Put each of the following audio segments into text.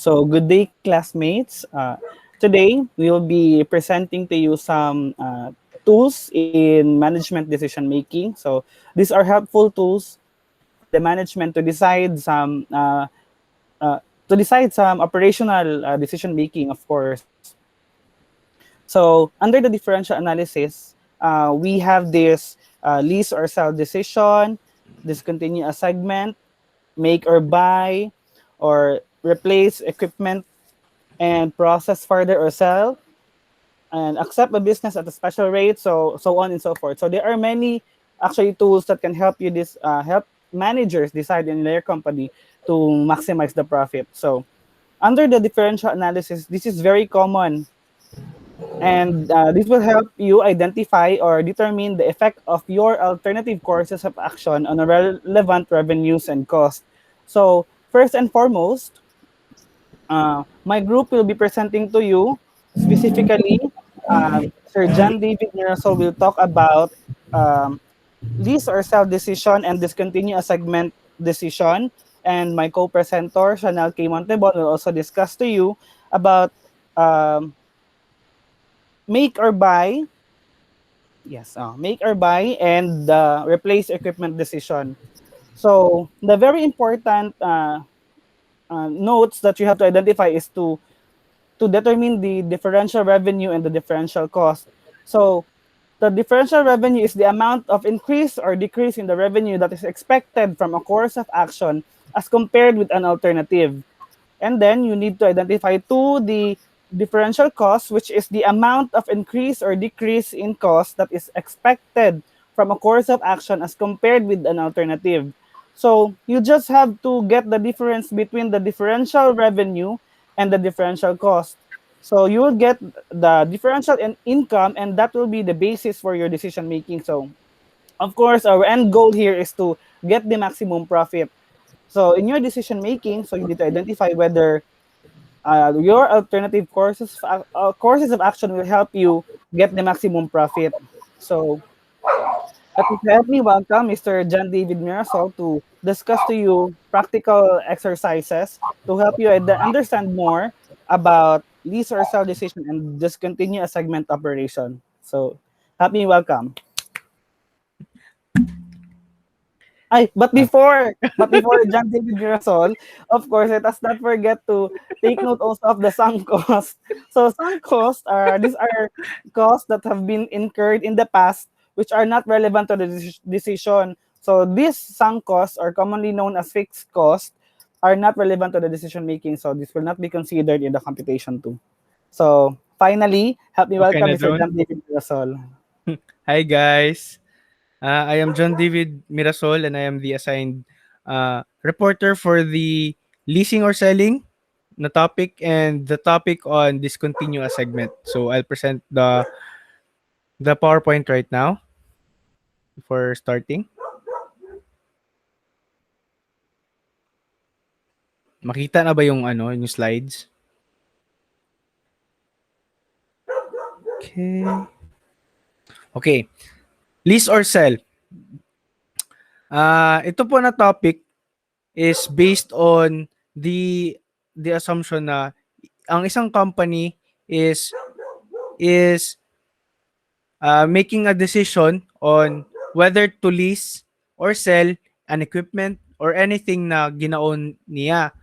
So good day, classmates. Today, we will be presenting to you some tools in management decision making. So these are helpful tools for the management to decide some operational decision making, of course. So under the differential analysis, we have this lease or sell decision, discontinue a segment, make or buy, or replace equipment and process further or sell, and accept a business at a special rate, so on and so forth. So there are many actually tools that can help you help managers decide in their company to maximize the profit. So under the differential analysis, this is very common, and this will help you identify or determine the effect of your alternative courses of action on a relevant revenues and cost. So first and foremost, my group will be presenting to you specifically. Sir John David Mirasol will talk about um, lease or sell decision and discontinue a segment decision. And my co-presenter, Chanel K. Montebon, will also discuss to you about um, make or buy. Yes, make or buy and replace equipment decision. So the very important notes that you have to identify is to determine the differential revenue and the differential cost. So the differential revenue is the amount of increase or decrease in the revenue that is expected from a course of action as compared with an alternative. And then you need to identify the differential cost, which is the amount of increase or decrease in cost that is expected from a course of action as compared with an alternative. So you just have to get the difference between the differential revenue and the differential cost. So you will get the differential in income, and that will be the basis for your decision making. So of course, our end goal here is to get the maximum profit. So in your decision making, so you need to identify whether your alternative courses of action will help you get the maximum profit. So let me help me welcome Mr. John David Mirasol to discuss to you practical exercises to help you understand more about lease or sell decision and discontinue a segment operation. So help me welcome. But before John David Girasol, of course, let us not forget to take note also of the sunk cost. So sunk costs these are costs that have been incurred in the past, which are not relevant to the decision. So these sunk costs, are commonly known as fixed costs, are not relevant to the decision making. So this will not be considered in the computation too. So finally, help me Okay welcome na Mr. dun. John David Girasol. Hi guys. I am John David Mirasol and I am the assigned reporter for the leasing or selling na topic and the topic on discontinue a segment. So I'll present the PowerPoint right now before starting. Makita na ba yung slides? Okay. Okay. Lease or sell. Ito po na topic is based on the assumption na ang isang company is making a decision on whether to lease or sell an equipment or anything na ginaon niya.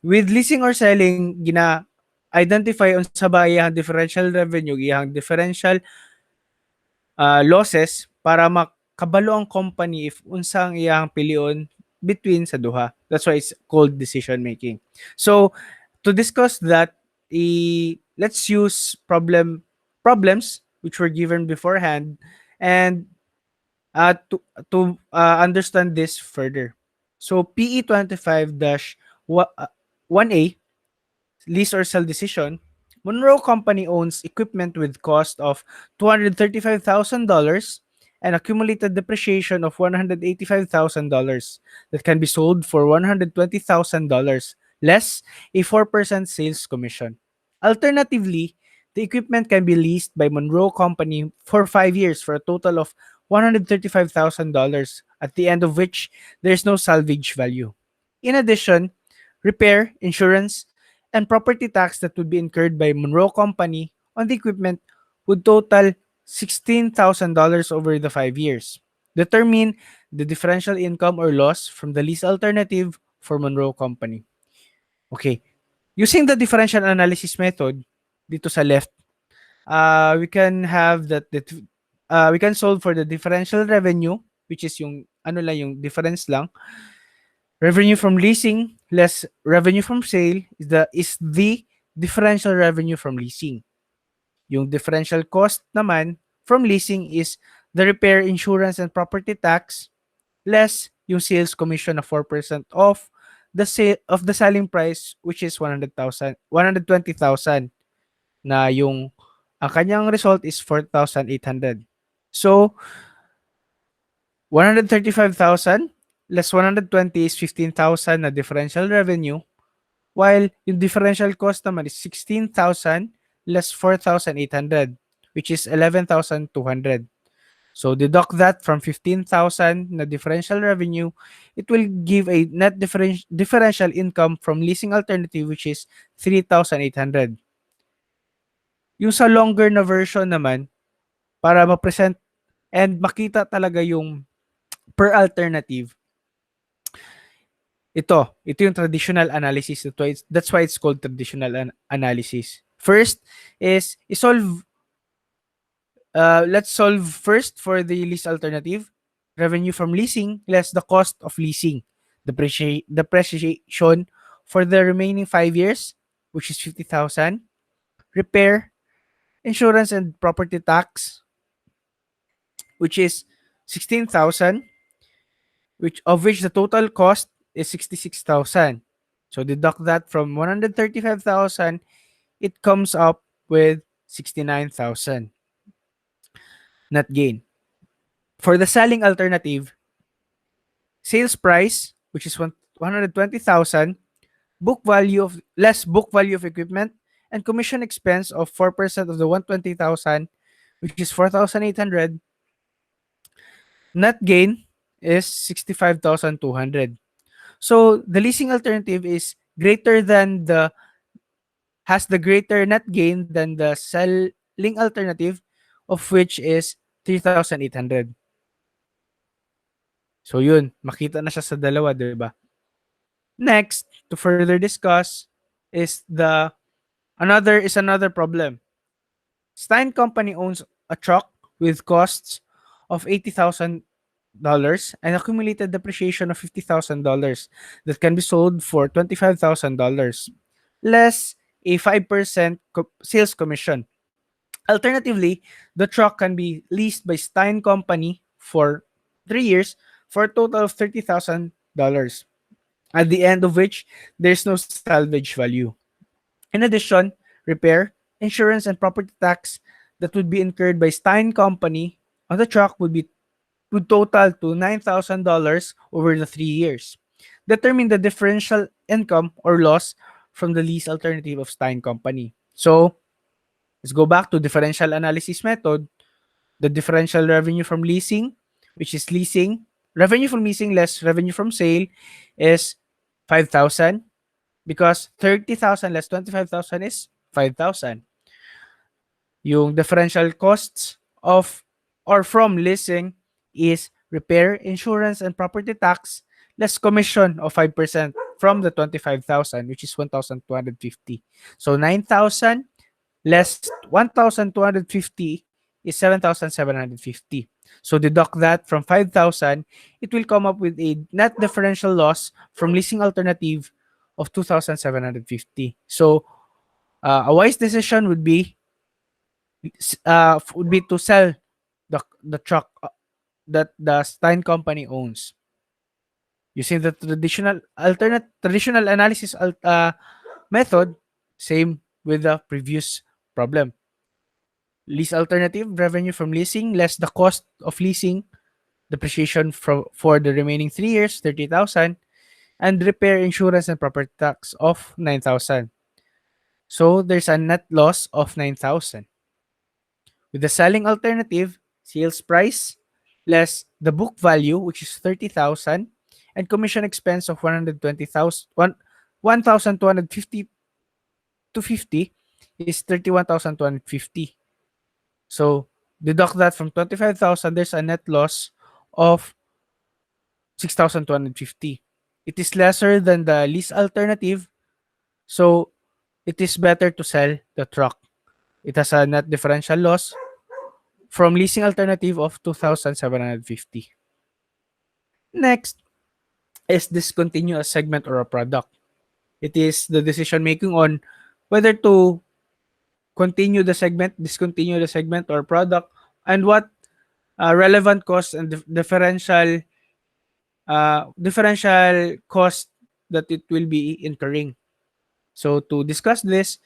With leasing or selling, identify on sa ba iyang differential revenue, iyang differential losses para makabalo ang company if unsang iyang pilion between sa duha. That's why it's called decision making. So to discuss that, let's use problems which were given beforehand and to understand this further. So PE 25-1A, lease or sell decision. Monroe Company owns equipment with cost of $235,000 and accumulated depreciation of $185,000 that can be sold for $120,000 less a 4% sales commission. Alternatively, the equipment can be leased by Monroe Company for 5 years for a total of $135,000, at the end of which there is no salvage value. In addition, repair, insurance, and property tax that would be incurred by Monroe Company on the equipment would total $16,000 over the 5 years. Determine the differential income or loss from the lease alternative for Monroe Company. Okay. Using the differential analysis method, dito sa left, we can have we can solve for the differential revenue, which is yung ano lang, yung difference lang. Revenue from leasing less revenue from sale is the differential revenue from leasing. Yung differential cost naman from leasing is the repair, insurance, and property tax less yung sales commission of 4% of the selling price, which is 120,000, na yung ang kanyang result is 4,800. So 135,000 less 120 is 15,000 na differential revenue, while yung differential cost naman is 16,000 less 4,800, which is 11,200. So deduct that from 15,000 na differential revenue, it will give a net differential income from leasing alternative, which is 3,800. Yung sa longer na version naman, para ma-present and makita talaga yung per alternative, ito yung traditional analysis. That's why it's called traditional analysis. First is let's solve first for the lease alternative. Revenue from leasing less the cost of leasing. Depreciation for the remaining 5 years, which is 50,000. Repair, insurance, and property tax, which is 16,000, which the total cost is 66,000. So deduct that from 135,000, it comes up with 69,000 net gain. For the selling alternative, sales price, which is 120,000, book value of equipment, and commission expense of 4% of the 120,000, which is 4,800. Net gain is 65,200. So the leasing alternative is greater than has the greater net gain than the selling alternative, of which is 3,800. So yun, makita na siya sa dalawa, 'di ba? Next, to further discuss is another problem. Stein Company owns a truck with costs of $80,000 and accumulated depreciation of $50,000 that can be sold for $25,000, less a 5% sales commission. Alternatively, the truck can be leased by Stein Company for 3 years for a total of $30,000, at the end of which there's no salvage value. In addition, repair, insurance, and property tax that would be incurred by Stein Company on the truck would total to $9,000 over the 3 years. Determine the differential income or loss from the lease alternative of Stein Company. So let's go back to differential analysis method. The differential revenue from leasing, which is leasing, revenue from leasing less revenue from sale, is 5,000, because 30,000 less 25,000 is 5,000. Yung differential costs of or from leasing is repair, insurance, and property tax less commission of 5% from the 25,000, which is 1,250. So 9,000 less 1,250 is 7,750. So deduct that from 5,000, it will come up with a net differential loss from leasing alternative of 2,750. So a wise decision would be to sell the truck that the Stein Company owns. Using the traditional analysis method, same with the previous problem. Lease alternative, revenue from leasing less the cost of leasing, depreciation for the remaining 3 years, 30,000, and repair, insurance, and property tax of 9,000. So there's a net loss of 9,000. With the selling alternative, sales price less the book value, which is 30,000, and commission expense of 120,000, 1,250 to 50 is 31,250. So deduct that from 25,000, there's a net loss of 6,250. It is lesser than the lease alternative, so it is better to sell the truck. It has a net differential loss from leasing alternative of 2,750. Next is discontinue a segment or a product. It is the decision making on whether to continue the segment, discontinue the segment or product, and what relevant costs and differential cost that it will be incurring. So to discuss this,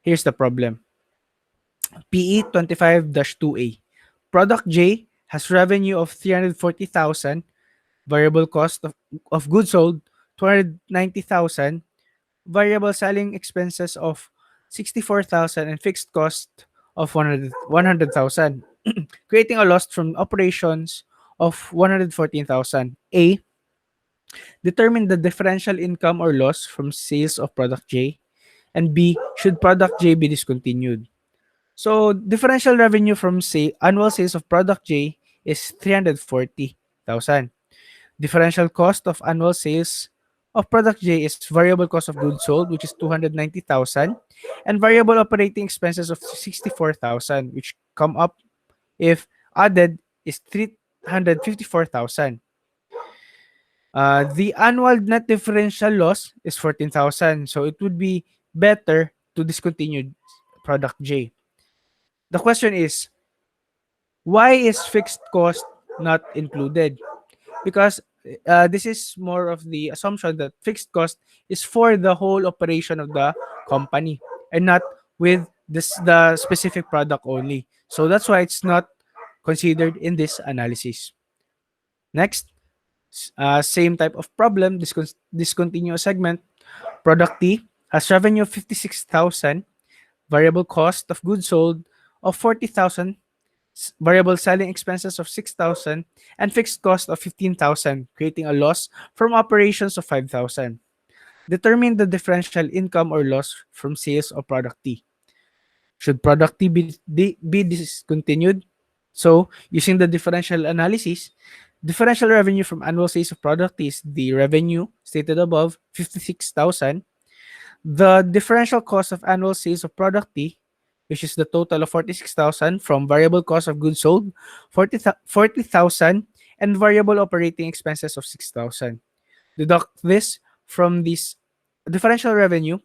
here's the problem. PE 25-2A. Product J has revenue of 340,000, variable cost of goods sold 290,000, variable selling expenses of 64,000, and fixed cost of 100,000, creating a loss from operations of 114,000. A, determine the differential income or loss from sales of product J. And B, should product J be discontinued? So differential revenue from say annual sales of product J is 340,000. Differential cost of annual sales of product J is variable cost of goods sold, which is 290,000, and variable operating expenses of 64,000, which come up if added is 354,000. The annual net differential loss is 14,000, so it would be better to discontinue product J. The question is, why is fixed cost not included? Because this is more of the assumption that fixed cost is for the whole operation of the company and not with the specific product only. So that's why it's not considered in this analysis. Next, same type of problem, discontinuous segment. Product T has revenue of 56,000, variable cost of goods sold of 40,000, variable selling expenses of 6,000, and fixed cost of 15,000, creating a loss from operations of 5,000. Determine the differential income or loss from sales of product T. Should product T be discontinued? So, using the differential analysis, differential revenue from annual sales of product T is the revenue stated above, 56,000. The differential cost of annual sales of product T, which is the total of 46,000 from variable cost of goods sold, 40,000, and variable operating expenses of 6,000. Deduct this from this differential revenue,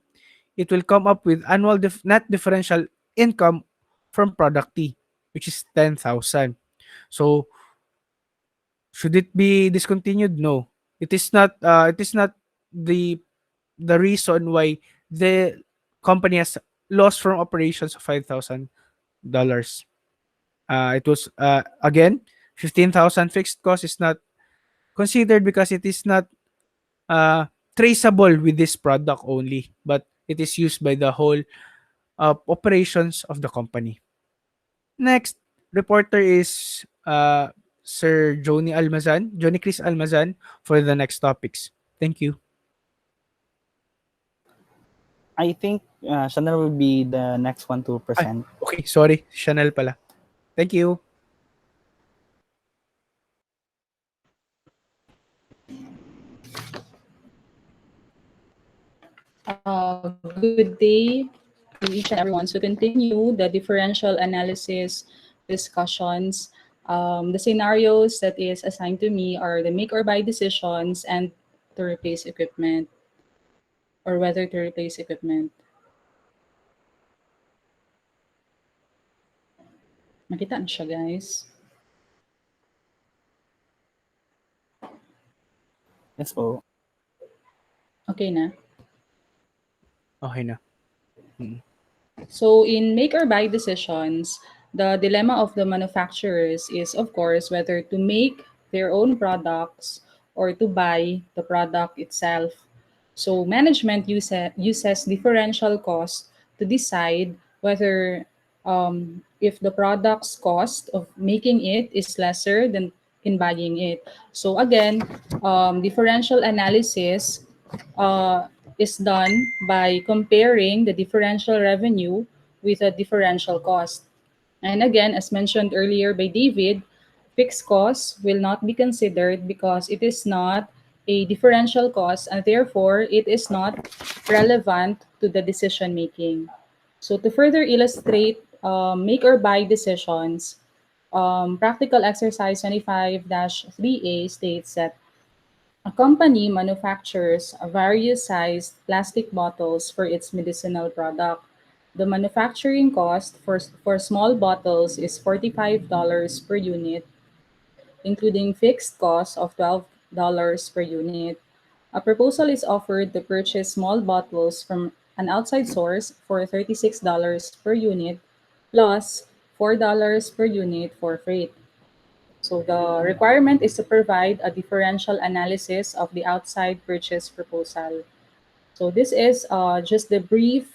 it will come up with annual net differential income from product T, which is 10,000. So, should it be discontinued? No. It is not. It is not the reason why the company has lost from operations of $5,000. It was again 15,000 fixed cost is not considered because it is not uh, traceable with this product only, but it is used by the whole operations of the company. Next reporter is Sir Johnny Chris Almazan for the next topics. Thank you. I think Chanel will be the next one to Ay, present. okay, sorry, Chanel pala. Thank you. Good day to each and everyone. So continue the differential analysis discussions. The scenarios that is assigned to me are the make or buy decisions and to replace equipment or whether to replace equipment. Makita na siya, guys. Yes po. Okay na. Okay na. Mm. So in make or buy decisions, the dilemma of the manufacturers is, of course, whether to make their own products or to buy the product itself. So management uses differential cost to decide whether if the product's cost of making it is lesser than in buying it. So again, differential analysis uh, is done by comparing the differential revenue with a differential cost. And again, as mentioned earlier by David, fixed costs will not be considered because it is not a differential cost and therefore it is not relevant to the decision making. So, to further illustrate make or buy decisions, practical exercise 25 3A states that a company manufactures various sized plastic bottles for its medicinal product. The manufacturing cost for small bottles is $45 per unit, including fixed cost of $12 per unit. A proposal is offered to purchase small bottles from an outside source for $36 per unit plus $4 per unit for freight. So the requirement is to provide a differential analysis of the outside purchase proposal. So this is just the brief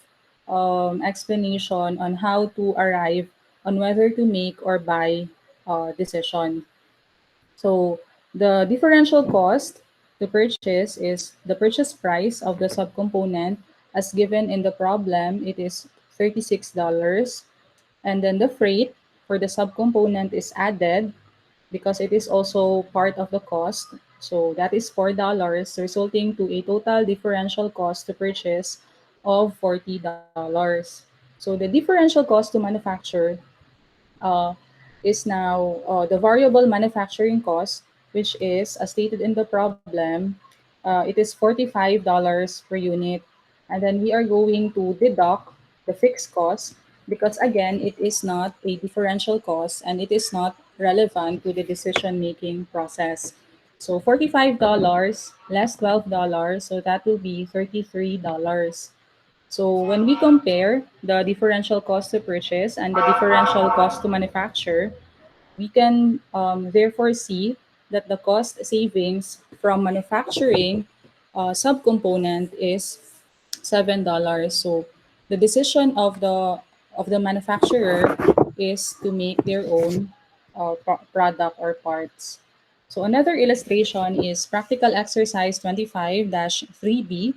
explanation on how to arrive on whether to make or buy decision. So the differential cost to purchase is the purchase price of the subcomponent as given in the problem. It is $36. And then the freight for the subcomponent is added because it is also part of the cost. So that is $4, resulting to a total differential cost to purchase of $40. So the differential cost to manufacture uh, is now the variable manufacturing cost, which is, as stated in the problem, it is $45 per unit. And then we are going to deduct the fixed cost because, again, it is not a differential cost and it is not relevant to the decision making process. So $45 less $12, so that will be $33. So when we compare the differential cost to purchase and the differential cost to manufacture, we can therefore see that the cost savings from manufacturing subcomponent is $7. So the decision of the manufacturer is to make their own product or parts. So another illustration is practical exercise 25-3B,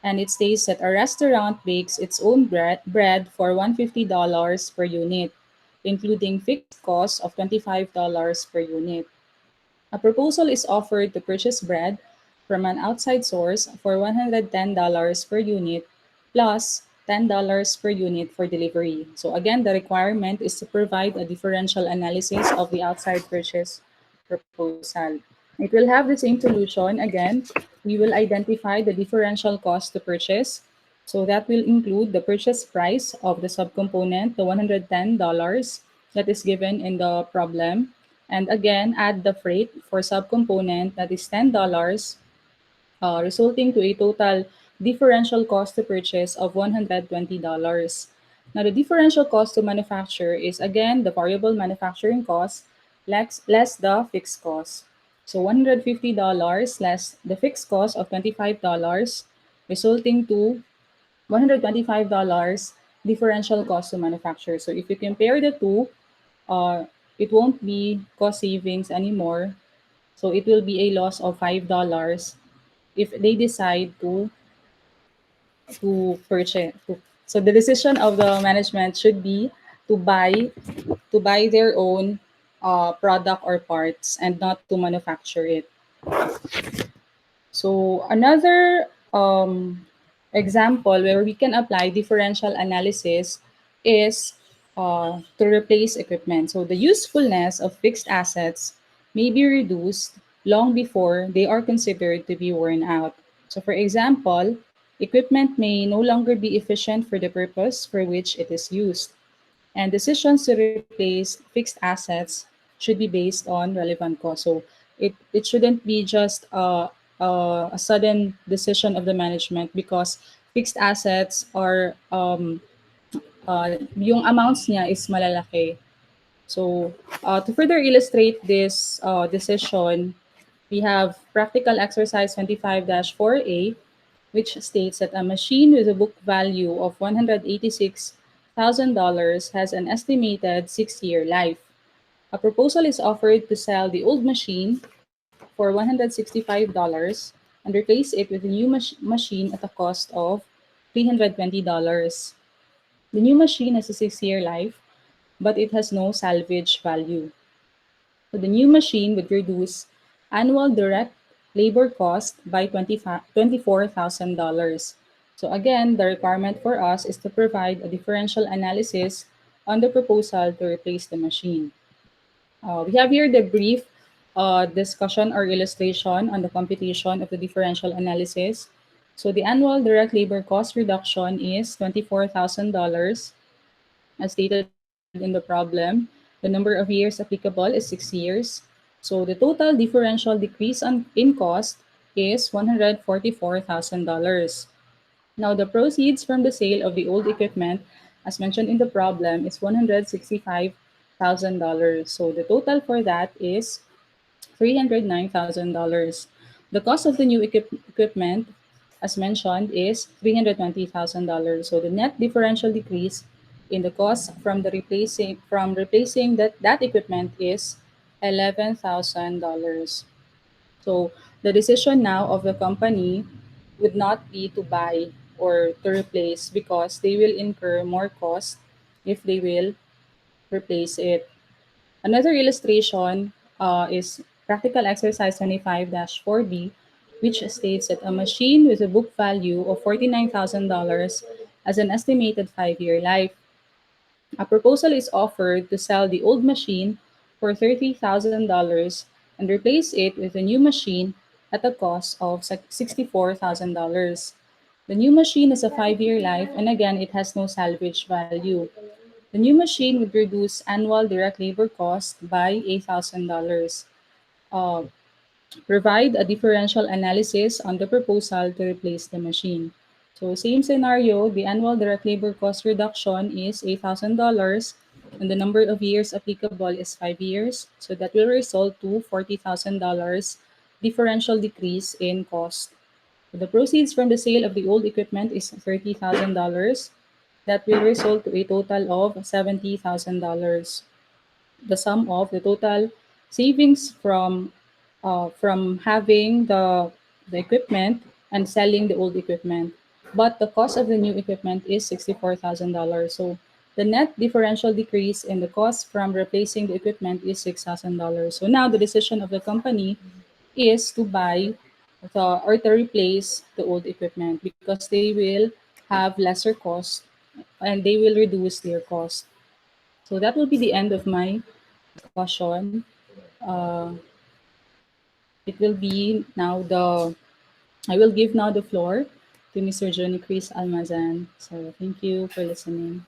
and it states that a restaurant bakes its own bread for $150 per unit, including fixed costs of $25 per unit. A proposal is offered to purchase bread from an outside source for $110 per unit plus $10 per unit for delivery. So again, the requirement is to provide a differential analysis of the outside purchase proposal. It will have the same solution. Again, we will identify the differential cost to purchase. So that will include the purchase price of the subcomponent, the $110 that is given in the problem. And again, add the freight for subcomponent that is $10, resulting to a total differential cost to purchase of $120. Now, the differential cost to manufacture is again the variable manufacturing cost less the fixed cost. So $150 less the fixed cost of $25, resulting to $125 differential cost to manufacture. So if you compare the two, uh, it won't be cost savings anymore. So it will be a loss of $5 if they decide to purchase. So the decision of the management should be to buy to buy their own product or parts and not to manufacture it. So another example where we can apply differential analysis is to replace equipment. So the usefulness of fixed assets may be reduced long before they are considered to be worn out. So for example, equipment may no longer be efficient for the purpose for which it is used. And decisions to replace fixed assets should be based on relevant cost. So it shouldn't be just a sudden decision of the management because fixed assets are yung amounts niya is malalaki. So to further illustrate this decision, we have practical exercise 25-4A, which states that a machine with a book value of $186,000 has an estimated 6-year life. A proposal is offered to sell the old machine for $165, and and replace it with a new machine at a cost of $320. The new machine has a 6-year life, but it has no salvage value. So the new machine would reduce annual direct labor cost by $24,000. So again, the requirement for us is to provide a differential analysis on the proposal to replace the machine. We have here the brief discussion or illustration on the computation of the differential analysis. So the annual direct labor cost reduction is $24,000 as stated in the problem. The number of years applicable is 6 years. So the total differential decrease in cost is $144,000. Now the proceeds from the sale of the old equipment, as mentioned in the problem, is $165,000. So the total for that is $309,000. The cost of the new equipment, as mentioned, is $320,000. So the net differential decrease in the cost from replacing that equipment is $11,000. So the decision now of the company would not be to buy or to replace because they will incur more cost if they will replace it. Another illustration is practical exercise 25-4B, which states that a machine with a book value of $49,000 has an estimated 5-year life. A proposal is offered to sell the old machine for $30,000 and replace it with a new machine at a cost of $64,000. The new machine has a 5-year life and again it has no salvage value. The new machine would reduce annual direct labor cost by $8,000. Uh, Provide a differential analysis on the proposal to replace the machine. So same scenario, the annual direct labor cost reduction is $8,000 and the number of years applicable is 5 years. So that will result to $40,000 differential decrease in cost. So the proceeds from the sale of the old equipment is $30,000. That will result to a total of $70,000. The sum of the total savings from having the equipment and selling the old equipment. But the cost of the new equipment is $64,000. So the net differential decrease in the cost from replacing the equipment is $6,000. So now the decision of the company is to buy or to replace the old equipment because they will have lesser cost and they will reduce their cost. So that will be the end of my discussion. Uh, it will be now the I will give now the floor to Mr. Johnny Chris Almazan. So thank you for listening.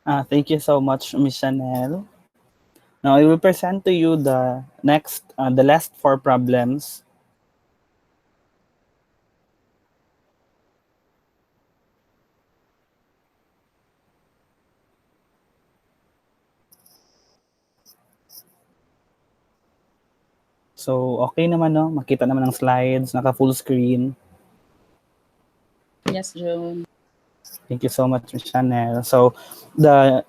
Thank you so much, Miss Chanel. Now I will present to you the last four problems. So, okay naman, no? Makita naman ang slides, naka-full screen. Yes, Joan. Thank you so much, Ms. Chanel. So, the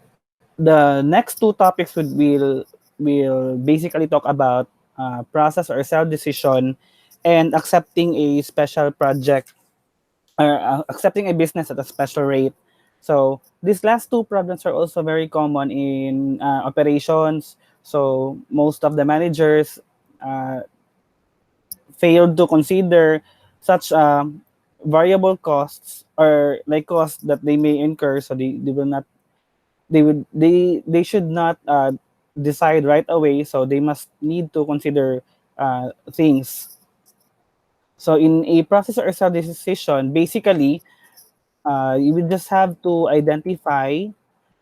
next two topics will basically talk about process or sell decision and accepting a special project or accepting a business at a special rate. So these last two problems are also very common in operations. So most of the managers uh, failed to consider such variable costs or like costs that they may incur. So they will not they should not decide right away. So they must need to consider things. So in a process or sell decision, basically you will just have to identify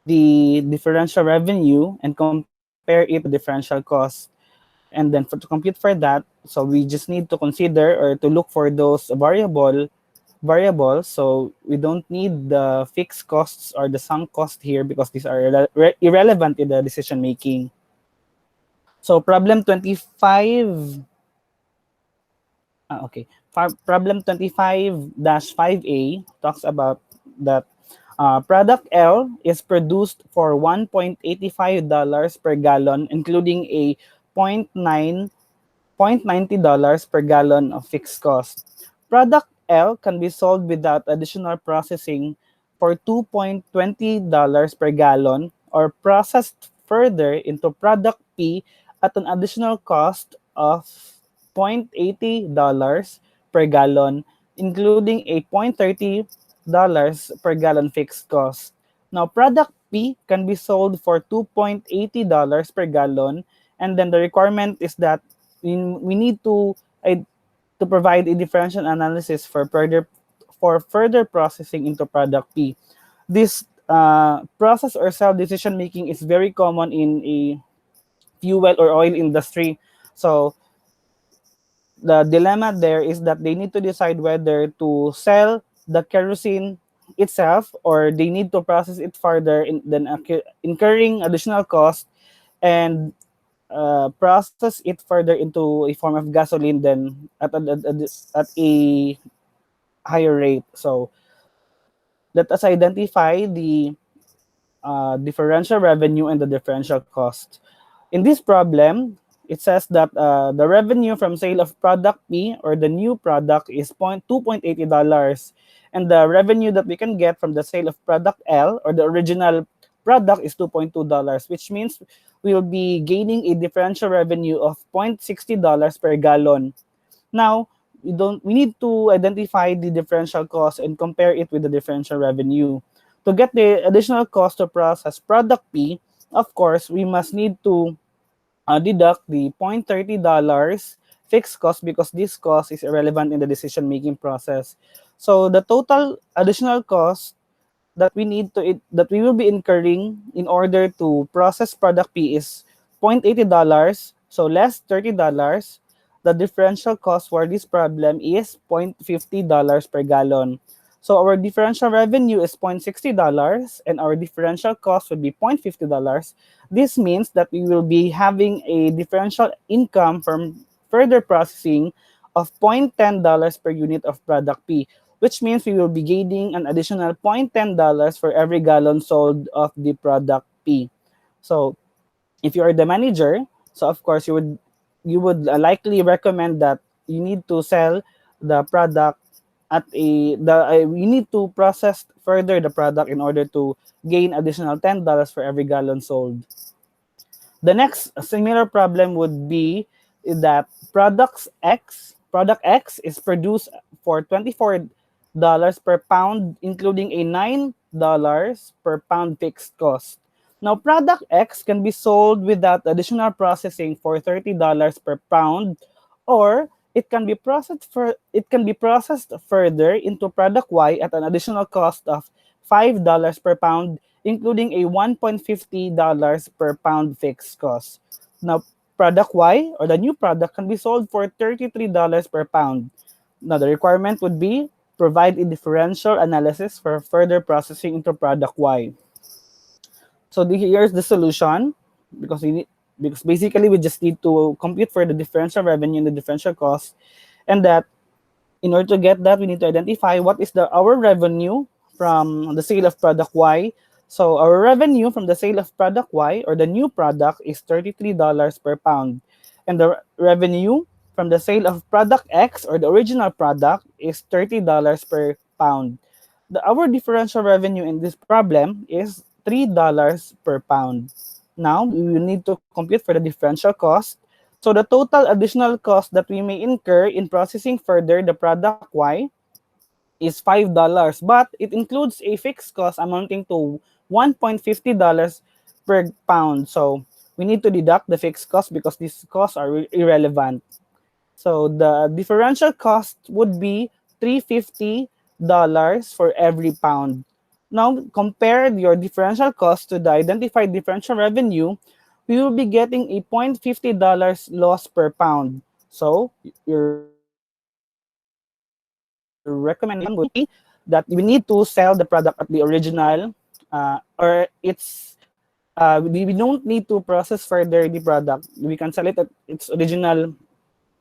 the differential revenue and compare it to differential cost. And then to compute for that, so we just need to consider or to look for those variables. So we don't need the fixed costs or the sunk cost here because these are irrelevant in the decision making. So problem 25. Okay. Problem 25-5A talks about that product L is produced for $1.85 per gallon, including a $0.90 per gallon of fixed cost. Product L can be sold without additional processing for $2.20 per gallon or processed further into product P at an additional cost of $0.80 per gallon, including a $0.30 per gallon fixed cost. Now, product P can be sold for $2.80 per gallon, and then the requirement is that we need to provide a differential analysis for further processing into product P. This process or cell decision making is very common in a fuel or oil industry. So the dilemma there is that they need to decide whether to sell the kerosene itself or they need to process it further, then incurring additional cost and process it further into a form of gasoline then at a higher rate. So let us identify the differential revenue and the differential cost. In this problem, it says that the revenue from sale of product P or the new product is $2.80, and the revenue that we can get from the sale of product L or the original product is $2.2, which means we will be gaining a differential revenue of $0.60 per gallon. Now, we need to identify the differential cost and compare it with the differential revenue. To get the additional cost to process product P, of course, we must need to deduct the $0.30 fixed cost because this cost is irrelevant in the decision-making process. So the total additional cost that we will be incurring in order to process product P is $0.80, so less $30. The differential cost for this problem is $0.50 per gallon. So our differential revenue is $0.60 and our differential cost would be $0.50. This means that we will be having a differential income from further processing of $0.10 per unit of product P, which means we will be gaining an additional $0.10 for every gallon sold of the product P. So if you are the manager, so of course you would likely recommend that you need to sell the product at you need to process further the product in order to gain additional $10 for every gallon sold. The next similar problem would be that product X is produced for $24 per pound, including a $9 per pound fixed cost. Now, product X can be sold without additional processing for $30 per pound, or it can be processed further into product Y at an additional cost of $5 per pound, including a $1.50 per pound fixed cost. Now, product Y or the new product can be sold for $33 per pound. Now, the requirement would be provide a differential analysis for further processing into product Y. So here's the solution because basically we just need to compute for the differential revenue and the differential cost, and that in order to get that we need to identify what is our revenue from the sale of product Y. So our revenue from the sale of product Y or the new product is $33 per pound, and the revenue from the sale of product X or the original product is $30 per pound. Our differential revenue in this problem is $3 per pound. Now, we will need to compute for the differential cost. So the total additional cost that we may incur in processing further the product Y is $5, but it includes a fixed cost amounting to $1.50 per pound. So we need to deduct the fixed cost because these costs are irrelevant. So the differential cost would be $350 for every pound. Now, compare your differential cost to the identified differential revenue, we will be getting a $0.50 loss per pound. So your recommendation would be that we need to sell the product at the original, or we don't need to process further the product. We can sell it at its original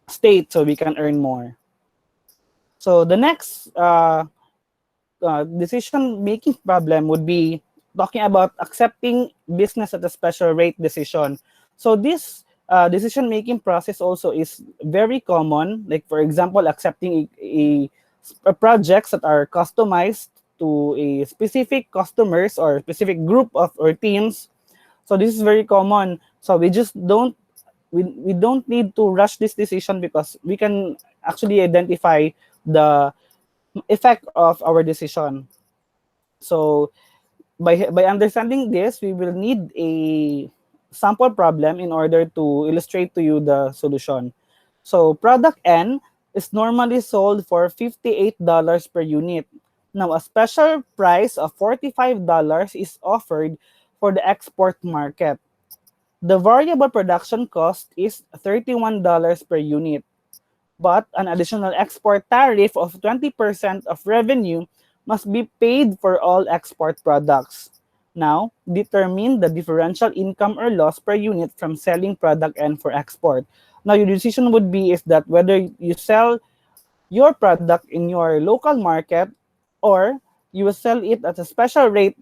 state so we can earn more. So the next decision-making problem would be talking about accepting business at a special rate decision. So this decision-making process also is very common. Like for example, accepting a projects that are customized to a specific customers or specific group of or teams. So this is very common. So we don't need to rush this decision because we can actually identify the effect of our decision. So by understanding this, we will need a sample problem in order to illustrate to you the solution. So product N is normally sold for $58 per unit. Now, a special price of $45 is offered for the export market. The variable production cost is $31 per unit, but an additional export tariff of 20% of revenue must be paid for all export products. Now, determine the differential income or loss per unit from selling product N for export. Now, your decision would be is that whether you sell your product in your local market or you will sell it at a special rate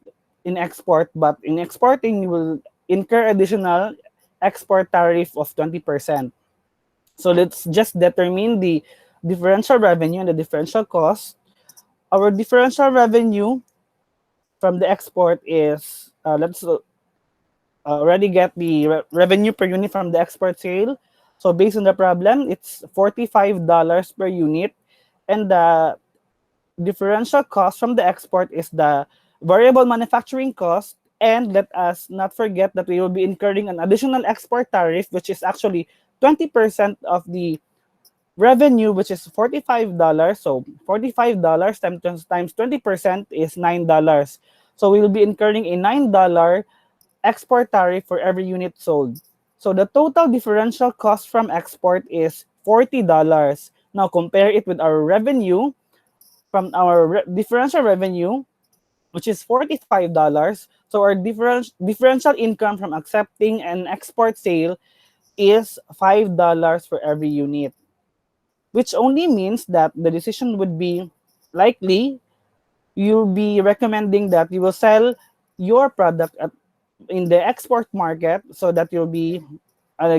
in export, but in exporting, you will incur additional export tariff of 20%. So let's just determine the differential revenue and the differential cost. Our differential revenue from the export is, let's already get the revenue per unit from the export sale. So based on the problem, it's $45 per unit. And the differential cost from the export is the variable manufacturing cost. And let us not forget that we will be incurring an additional export tariff, which is actually 20% of the revenue, which is $45. So $45 times 20% is $9. So we will be incurring a $9 export tariff for every unit sold. So the total differential cost from export is $40. Now compare it with our revenue from our differential revenue, which is $45. So our differential income from accepting an export sale is $5 for every unit, which only means that the decision would be likely you'll be recommending that you will sell your product in the export market so that you'll be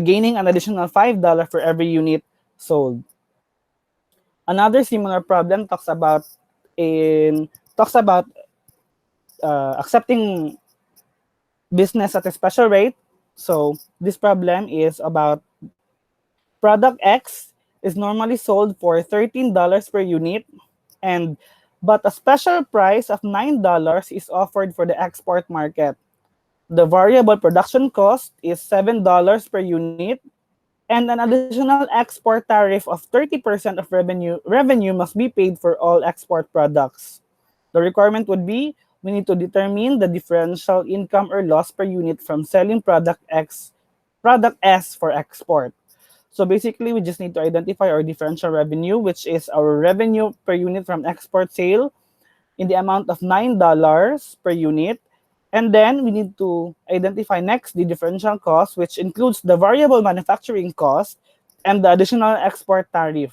gaining an additional $5 for every unit sold. Another similar problem talks about accepting business at a special rate. So this problem is about product X is normally sold for $13 per unit, and but a special price of $9 is offered for the export market. The variable production cost is $7 per unit, and an additional export tariff of 30% of revenue must be paid for all export products. The requirement would be we need to determine the differential income or loss per unit from selling product S for export. So basically, we just need to identify our differential revenue, which is our revenue per unit from export sale in the amount of $9 per unit. And then we need to identify next the differential cost, which includes the variable manufacturing cost and the additional export tariff.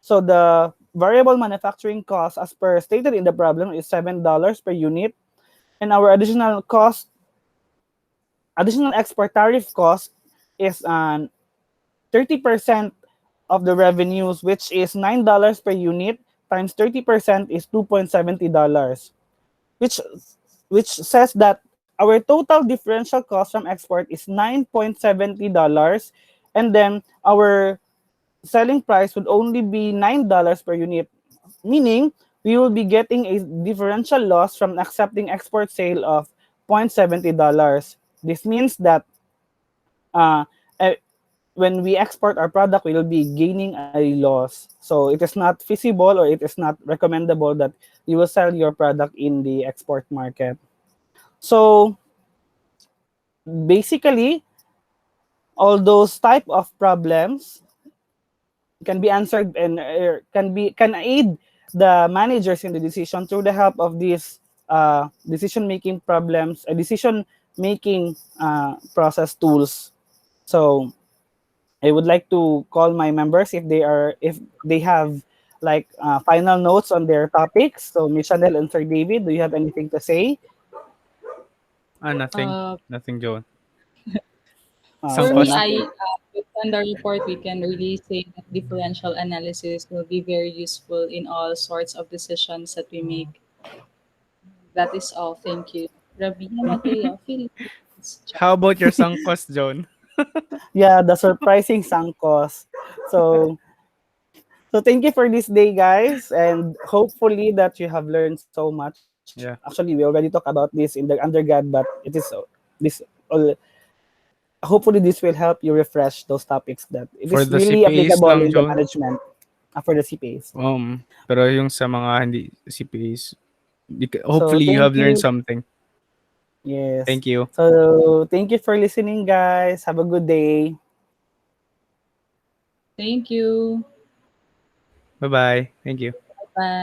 So the variable manufacturing cost, as per stated in the problem, is $7 per unit. And our additional export tariff cost is 30% of the revenues, which is $9 per unit times 30% is $2.70, which says that our total differential cost from export is $9.70, and then our selling price would only be $9 per unit, meaning we will be getting a differential loss from accepting export sale of $0.70. This means that uh, eh, when we export our product, we will be gaining a loss. So it is not feasible or it is not recommendable that you will sell your product in the export market. So basically, all those type of problems can be answered and can aid the managers in the decision through the help of these decision making problems, decision making process tools. So I would like to call my members if they have like final notes on their topics. So Miss Chanel and Sir David, do you have anything to say? Nothing. Uh, Nothing, Joan. Sunk For me, cost. Okay. based on the report, we can really say that differential analysis will be very useful in all sorts of decisions that we make. That is all. Thank you. Rabina Mateo, Philippines. How about your sunk cost, John? Yeah, the surprising sunk cost. So so thank you for this day, guys, and hopefully that you have learned so much. Actually, Yeah. we already talked about this in the undergrad, but this all, hopefully this will help you refresh those topics that it For is the really CPAs applicable lang, in the John. management for the CPAs. Pero yung sa mga hindi CPAs, So hopefully you thank have learned you. something. Yes. Thank you. So thank you for listening, guys. Have a good day. Thank you. Bye-bye. Thank you. Bye.